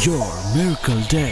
your miracle day.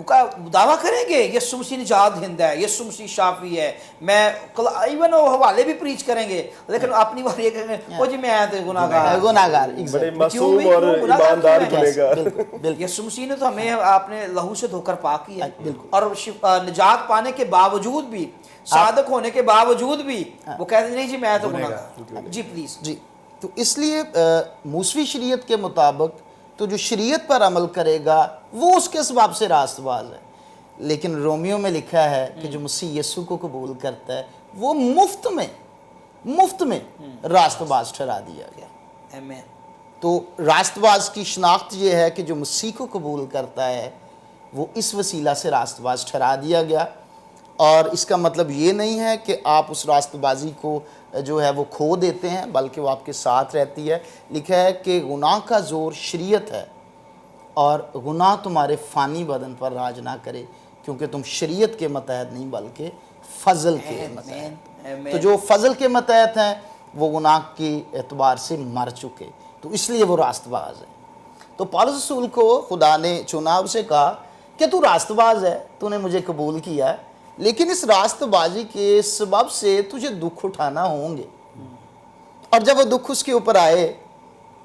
وہ دعویٰ کریں گے یسوع مسیح نجات دہندہ ہے, یسوع مسیح شافی ہے, میں ایون وہ حوالے بھی پریچ کریں گے, لیکن اپنی بار یہ کہیں گے وہ جی میں تو گناہگار. بڑے معصوم اور ایماندار گنہگار. یسوع مسیح نے تو ہمیں اپنے لہو سے دھو کر پاک کیا, اور نجات پانے کے باوجود بھی, صادق ہونے کے باوجود بھی وہ کہتے ہیں نہیں جی میں تو گناہگار. جی پلیز. جی تو اس لیے موسوی شریعت کے مطابق تو جو شریعت پر عمل کرے گا وہ اس کے سبب سے راست باز ہے, لیکن رومیو میں لکھا ہے کہ جو مسیح یسوع کو قبول کرتا ہے وہ مفت میں راست باز ٹھہرا دیا گیا. آمین. تو راست باز کی شناخت یہ ہے کہ جو مسیح کو قبول کرتا ہے وہ اس وسیلہ سے راست باز ٹھہرا دیا گیا, اور اس کا مطلب یہ نہیں ہے کہ آپ اس راست بازی کو جو ہے وہ کھو دیتے ہیں, بلکہ وہ آپ کے ساتھ رہتی ہے. لکھا ہے کہ گناہ کا زور شریعت ہے اور گناہ تمہارے فانی بدن پر راج نہ کرے, کیونکہ تم شریعت کے متحد نہیں بلکہ فضل کے متحد. تو جو فضل کے متحد ہیں وہ گناہ کے اعتبار سے مر چکے, تو اس لیے وہ راست باز ہے. تو پولس رسول کو خدا نے چنا, اسے کہا کہ تو راست باز ہے, تو نے مجھے قبول کیا ہے, لیکن اس راست بازی کے سبب سے تجھے دکھ اٹھانا ہوں گے. اور جب وہ دکھ اس کے اوپر آئے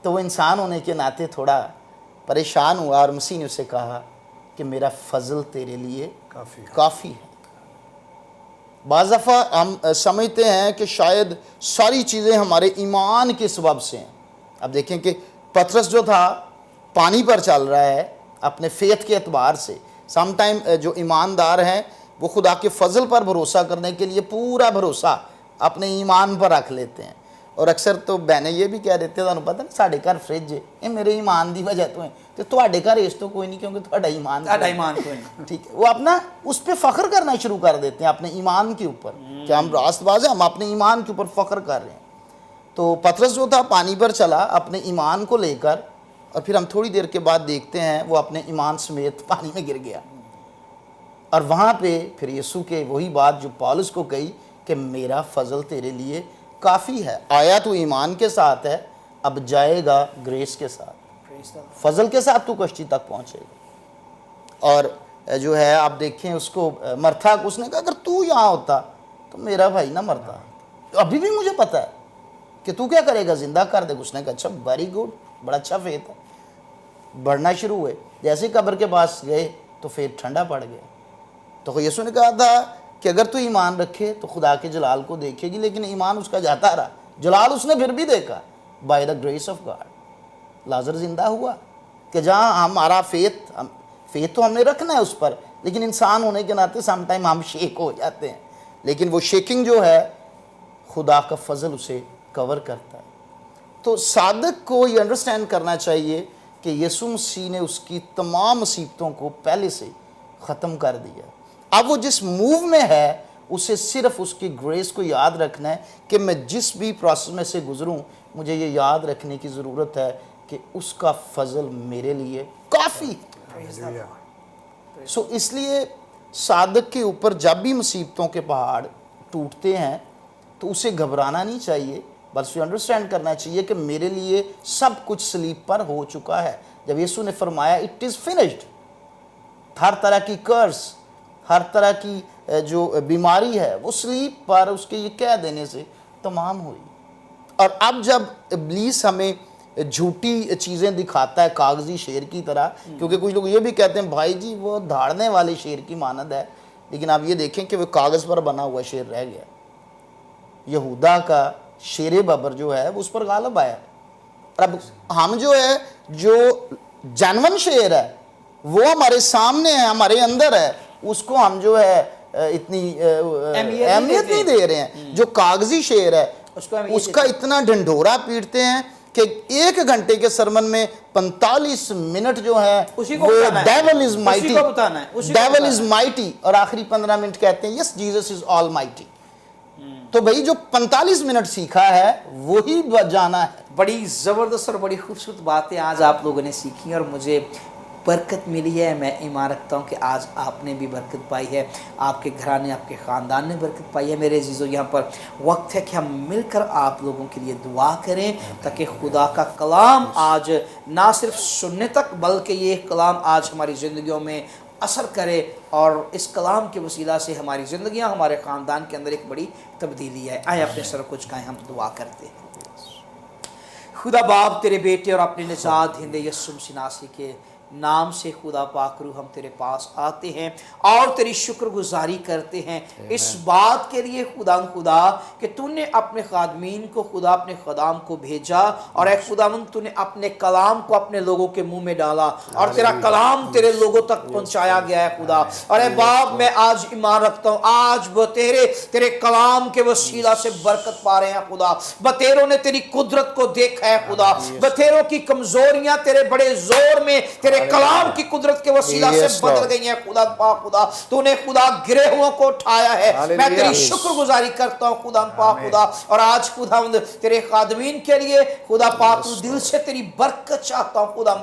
تو وہ انسان ہونے کے ناطے تھوڑا پریشان ہوا, اور مسیح نے اسے کہا کہ میرا فضل تیرے لیے کافی ہے. بعض دفعہ ہم سمجھتے ہیں کہ شاید ساری چیزیں ہمارے ایمان کے سبب سے ہیں. اب دیکھیں کہ پترس جو تھا پانی پر چل رہا ہے اپنے فیتھ کے اعتبار سے. سم ٹائم جو ایماندار ہیں وہ خدا کے فضل پر بھروسہ کرنے کے لیے پورا بھروسہ اپنے ایمان پر رکھ لیتے ہیں, اور اکثر تو بہنیں یہ بھی کہہ دیتے ہیں تمہیں پتہ نہیں ساڑھے گھر فریج ہے, یہ میرے ایمان دی وجہ تو ہے, تو تواڈے گھر اس تو کوئی نہیں کیونکہ تواڈا ایمان کوئی نہیں. ٹھیک ہے, وہ اپنا اس پہ فخر کرنا شروع کر دیتے ہیں اپنے ایمان کے اوپر کہ ہم راست باز ہیں, ہم اپنے ایمان کے اوپر فخر کر رہے ہیں. تو پترس جو تھا پانی پر چلا اپنے ایمان کو لے کر, اور پھر ہم تھوڑی دیر کے بعد دیکھتے ہیں وہ اپنے ایمان سمیت پانی میں گر گیا. اور وہاں پہ پھر یسوع کے وہی بات جو پولس کو کہی کہ میرا فضل تیرے لیے کافی ہے. آیا تو ایمان کے ساتھ ہے, اب جائے گا گریس کے ساتھ, فضل کے ساتھ تو کشتی تک پہنچے گا. اور جو ہے آپ دیکھیں اس کو مرتھا کو اس نے کہا اگر تو یہاں ہوتا تو میرا بھائی نہ مرتا. ابھی بھی مجھے پتا ہے کہ تو کیا کرے گا, زندہ کر دے گا. اس نے کہا اچھا ویری گڈ, بڑا اچھا فیتھ ہے. بڑھنا شروع ہوئے, جیسے قبر کے پاس گئے تو فیتھ ٹھنڈا پڑ گیا. تو یسوع نے کہا تھا کہ اگر تو ایمان رکھے تو خدا کے جلال کو دیکھے گی, لیکن ایمان اس کا جاتا رہا. جلال اس نے پھر بھی دیکھا by the grace of God. لازر زندہ ہوا کہ جہاں ہمارا فیتھ تو ہم نے رکھنا ہے اس پر, لیکن انسان ہونے کے ناطے سم ٹائم ہم شیک ہو جاتے ہیں, لیکن وہ شیکنگ جو ہے خدا کا فضل اسے کور کرتا ہے. تو صادق کو یہ انڈرسٹینڈ کرنا چاہیے کہ یسوع مسیح نے اس کی تمام مصیبتوں کو پہلے سے ختم کر دیا. اب وہ جس موو میں ہے اسے صرف اس کی گریس کو یاد رکھنا ہے کہ میں جس بھی پروسیس میں سے گزروں مجھے یہ یاد رکھنے کی ضرورت ہے کہ اس کا فضل میرے لیے کافی ہے. سو اس لیے صادق کے اوپر جب بھی مصیبتوں کے پہاڑ ٹوٹتے ہیں تو اسے گھبرانا نہیں چاہیے, بلکہ انڈرسٹینڈ کرنا چاہیے کہ میرے لیے سب کچھ صلیب پر ہو چکا ہے. جب یسوع نے فرمایا اٹ از فنشڈ, ہر طرح کی کرس, ہر طرح کی جو بیماری ہے وہ صلیب پر اس کے یہ کہہ دینے سے تمام ہوئی. اور اب جب ابلیس ہمیں جھوٹی چیزیں دکھاتا ہے کاغذی شیر کی طرح, کیونکہ کچھ لوگ یہ بھی کہتے ہیں بھائی جی وہ دھاڑنے والے شیر کی مانند ہے, لیکن آپ یہ دیکھیں کہ وہ کاغذ پر بنا ہوا شیر رہ گیا. یہودا کا شیر ببر جو ہے وہ اس پر غالب آیا. اب ہم جو ہے جو جانون شیر ہے وہ ہمارے سامنے ہے, ہمارے اندر ہے, اس کو ہم جو ہے اتنی اہمیت نہیں دے رہے ہیں. جو کاغذی شیر ہے اس کا اتنا ڈھنڈورا پیٹتے ہیں کہ 1 گھنٹے کے سرمن میں 45 منٹ جو ہے وہ ڈیول از مائٹی, ڈیول از مائٹی, اور آخری 15 منٹ کہتے ہیں یس جیزس از آل مائٹی. تو بھئی جو 45 منٹ سیکھا ہے وہی جانا ہے. بڑی زبردست اور بڑی خوبصورت باتیں آج آپ لوگوں نے سیکھی اور مجھے برکت ملی ہے. میں ایمان رکھتا ہوں کہ آج آپ نے بھی برکت پائی ہے, آپ کے گھرانے آپ کے خاندان نے برکت پائی ہے. میرے عزیزو یہاں پر وقت ہے کہ ہم مل کر آپ لوگوں کے لیے دعا کریں تاکہ خدا کا کلام آج نہ صرف سننے تک بلکہ یہ کلام آج ہماری زندگیوں میں اثر کرے اور اس کلام کے وسیلہ سے ہماری زندگیاں ہمارے خاندان کے اندر ایک بڑی تبدیلی ہے. آئیں اپنے سر کو جھکائیں, ہم دعا کرتے ہیں. خدا باپ تیرے بیٹے اور اپنے نژاد ہند یسوع مسیح ناصری کے نام سے خدا پاک روح ہم تیرے پاس آتے ہیں اور تیری شکر گزاری کرتے ہیں اس بات کے لیے خدا کہ تو نے اپنے خادمین کو خدا اپنے خدام کو بھیجا اور اے خداوند تو نے اپنے کلام کو اپنے لوگوں کے منہ میں ڈالا اور تیرا کلام تیرے لوگوں تک پہنچایا گیا ہے خدا. اور اے باپ میں آج ایمان رکھتا ہوں آج وہ تیرے کلام کے وسیلہ سے برکت پا رہے ہیں خدا. بتیروں نے تیری قدرت کو دیکھا ہے خدا, بتیروں کی کمزوریاں تیرے بڑے زور میں تیرے کلام کی قدرت کے وسیلہ سے بدل گئی ہیں خدا پاک. خدا تو نے خدا گرہوں کو اٹھایا ہے. میں تیری شکر گزاری کرتا ہوں خدا پاک خدا. اور آج خدا تیرے خادمین کے لیے خدا پاک دل سے تیری برکت چاہتا ہوں خدا.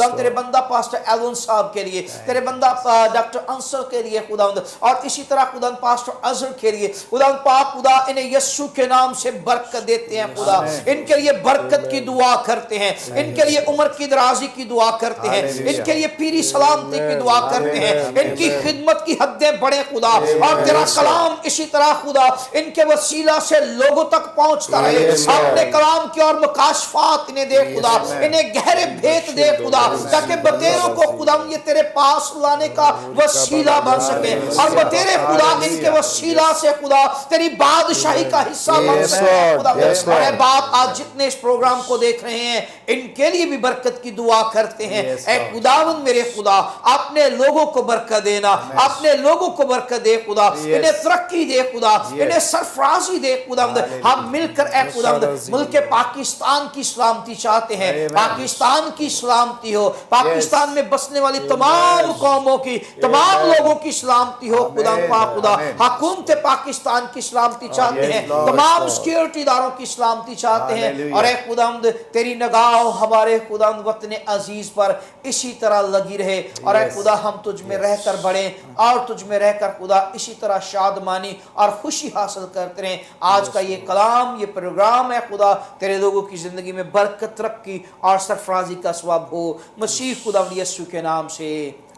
تیرے بندہ پاسٹر ایلون صاحب کے لیے, تیرے بندہ ڈاکٹر انصر کے لیے خدا, اور اسی طرح خدا پاسٹر اظہر کے لیے خدا پاک خدا انہیں یسوع کے نام سے برکت دیتے ہیں خدا. ان کے لیے برکت کی دعا کرتے ہیں, ان کے لیے عمر کی درازی کی دعا کرتے ہیں, ان کے لیے پیری سلامتی کی دعا کرتے ہیں, ان کی خدمت کی حدیں بڑھیں خدا. اور تیرا کلام اسی طرح خدا ان کے وسیلہ سے لوگوں تک پہنچتا رہے. اپنے کلام کی اور مکاشفات انہیں دے خدا, انہیں گہرے بھیت دے خدا, تاکہ بتیروں کو خدا یہ تیرے پاس لانے کا وسیلہ بن سکے اور بتیرے خدا ان کے وسیلہ سے خدا تیری بادشاہی کا حصہ بن سکے خدا. اور اے باپ آج جتنے اس پروگرام کو دیکھ رہے ہیں ان کے لیے بھی برکت کی دعا کرتے ہیں. اے خداوند میرے خدا اپنے لوگوں کو برکت دینا, اپنے لوگوں کو برکت دے خدا, انہیں ترقی دے خدا, انہیں سرفرازی دے خدا. ہم مل کر اے خدا ملک پاکستان کی سلامتی چاہتے ہیں, پاکستان کی سلامتی ہو, پاکستان میں بسنے والی تمام قوموں کی تمام لوگوں کی سلامتی ہو خدا پاک خدا. حکومت پاکستان کی سلامتی چاہتے ہیں, تمام سیکیورٹی داروں کی سلامتی چاہتے ہیں. اور اے خدا تیری نگاہ ہمارے خدا وطن عزیز پر اسی طرح لگی رہے. اور اے خدا ہم تجھ میں رہ کر بڑھیں اور تجھ میں رہ کر خدا اسی طرح شادمانی اور خوشی حاصل کرتے رہیں. آج کا یہ کلام یہ پروگرام ہے خدا تیرے لوگوں کی زندگی میں برکت ترقی اور سرفرازی کا ثواب ہو مسیح خدا یسوع کے نام سے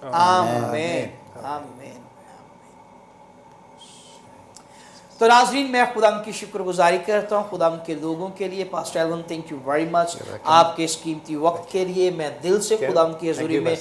آمین آمین. تو ناظرین میں خدا کی شکر گزاری کرتا ہوں خدا کے لوگوں کے لیے. Pastor Alan thank you very much آپ کے اس قیمتی وقت کے لیے. میں دل سے خدا کی حضوری میں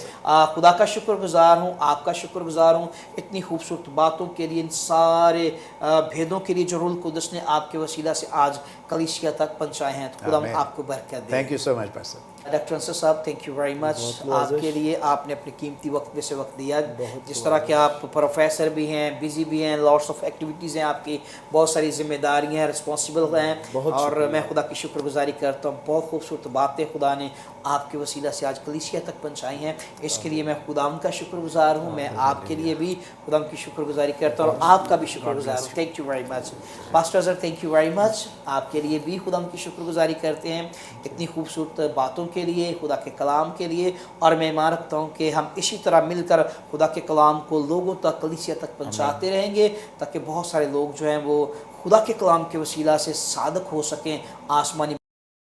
خدا کا شکر گزار ہوں, آپ کا شکر گزار ہوں اتنی خوبصورت باتوں کے لیے, ان سارے بھیدوں کے لیے جو روح القدس نے آپ کے وسیلہ سے آج کلیسیا تک پہنچائے ہیں. تو خدا آپ کو برکت دے. Thank you so much pastor. Doctor Ansar sahab thank you very much آپ کے لیے. آپ نے اپنے قیمتی وقت میں سے وقت دیا, جس طرح کہ آپ پروفیسر بھی ہیں, بزی بھی ہیں, لاٹس آف ایکٹیویٹیز ہیں آپ کی, بہت ساری ذمہ داریاں ہیں, رسپانسبل ہیں. اور میں خدا کی شکر گزاری کرتا ہوں بہت خوبصورت باتیں خدا نے آپ کے وسیلہ سے آج کلیسیا تک پہنچائی ہیں. اس کے لیے میں خدا کا شکر گزار ہوں. میں آپ کے لیے بھی خدا کی شکر گزاری کرتا ہوں اور آپ کا بھی شکر گزار ہوں. Thank you very much pastor Azhar, thank you very much آپ کے لیے بھی خدا کی شکر گزاری کرتے ہیں اتنی خوبصورت باتوں کے لیے, خدا کے کلام کے لیے. اور میں ایمان رکھتا ہوں کہ ہم اسی طرح مل کر خدا کے کلام کو لوگوں تک کلیسیا تک پہنچاتے رہیں گے تاکہ بہت سارے لوگ جو ہیں وہ خدا کے کلام کے وسیلہ سے صادق ہو سکیں, آسمانی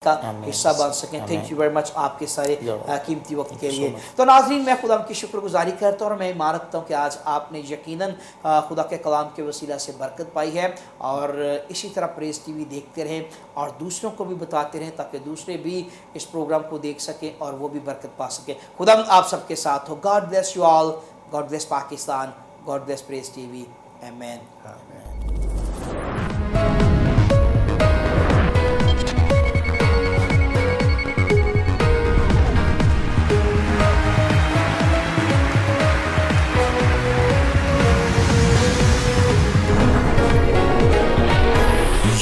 کا حصہ بن سکیں. تھینک یو ویری مچ آپ کے سارے قیمتی وقت کے لیے. تو ناظرین میں خدا کی شکر گزاری کرتا ہوں اور میں ایمان رکھتا ہوں کہ آج آپ نے یقیناً خدا کے کلام کے وسیلہ سے برکت پائی ہے. اور اسی طرح پریز ٹی وی دیکھتے رہیں اور دوسروں کو بھی بتاتے رہیں تاکہ دوسرے بھی اس پروگرام کو دیکھ سکیں اور وہ بھی برکت پا سکیں. خدا آپ سب کے ساتھ ہو. God bless you all. God bless Pakistan. God bless Praise T V. آمین.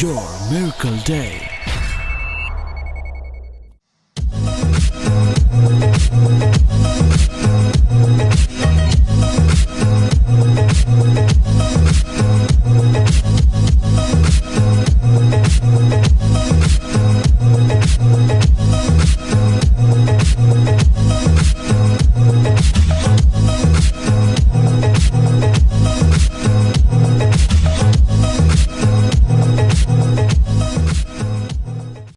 Your Miracle Day.